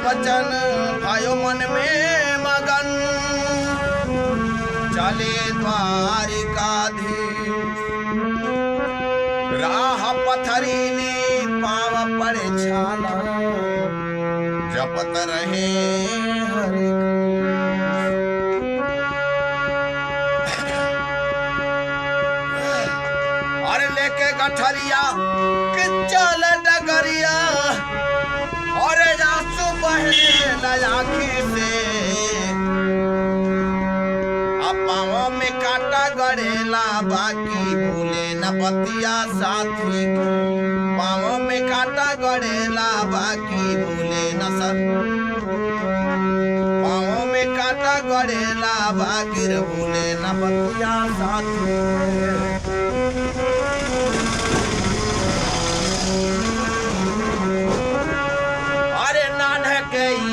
बचन भयो मन में मगन, चले द्वारिकाधीश। राह पथरीली पाव पड़े छाला, जपत रहे हरि। अरे लेके गठरिया कि चल डगरिया, और आंसू बहे आँखी से। अब पाँवों में कांटा गड़ेला, बाकी भूले न बतिया साथी के। पाँवों में कांटा गड़ेला, बाकी भूले न सब। पाँवों में कांटा गड़ेला, बाकी भूले न बतिया साथी के।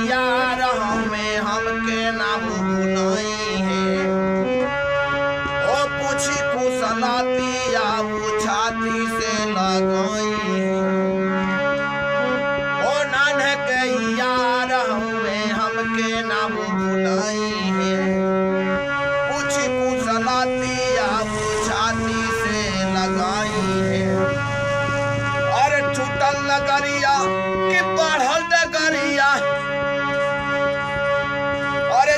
यार हमें हमके ना भूलई है, ओ पूछी कुशलतिया वो छाती से लगई है। ओ नान्हे के यार हमें हमके ना भूलई है, पूछी कुशलतिया वो छाती से लगाई है। और छूटल नगरिया कि बढ़ल डगरिया,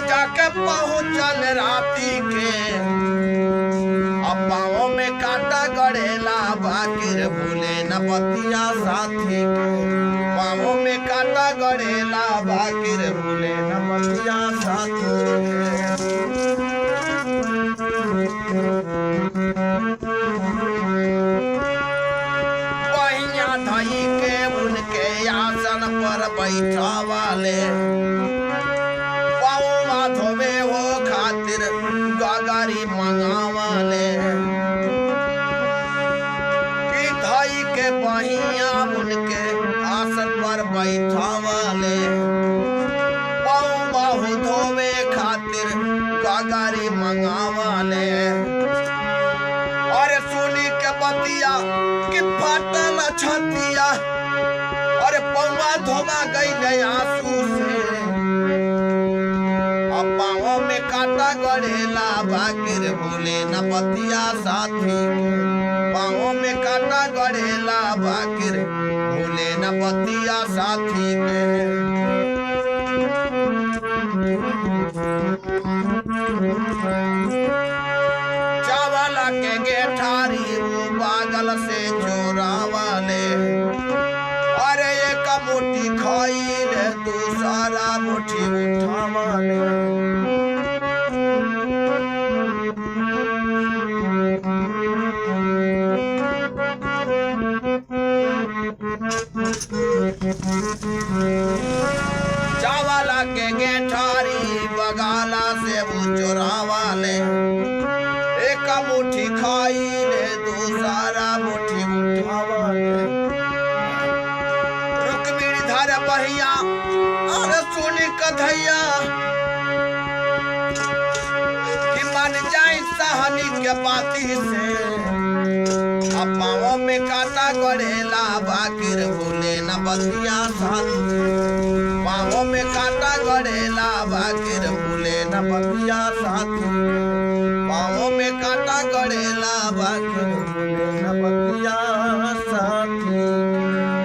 जाके पहुँचल राती के। अब पाँवों में कांटा गड़ेला, बाकिर भूले न बतिया साथी के। पाँवों में कांटा गड़ेला, बाकिर भूले न बतिया साथी के। बहिया धई के उनके आसन पर बैठा वाले, धोबे हो खातिर गगारी मंगावाले। कि धई के बहिया उनके आसन पर बैठावाले, बहु धोबे खातिर गगारी मंगावाले। और सुनी के बतिया कि फटल छतिया, और पौवा धोबा गई आंसू से। पाँवों में कांटा गड़ेला, बाकिर भूले न बतिया साथी के। पाँवों में कांटा गड़ेला, बाकिर भूले न बतिया साथी के। चावला के गेठारी वो बागल से चोरा वाले। अरे एक मुट्ठी खाई ले, दूसरा मुट्ठी उठा वाले। चावला के गेठारी बगाला से वो चोरा वाले। एक मुट्ठी खाई ले, दूसरा मुट्ठी उठा वाले। रुक्मिणी धर बहिया और सुनी कथैया, कि मन जाए सहनी के बाती से। अब पाँवों में कांटा गड़ेला, बाकिर भूले न बतिया साथी। पाँवों में कांटा गड़ेला, बाकिर भूले न बतिया साथी। पाँवों में कांटा गड़ेला, बाकिर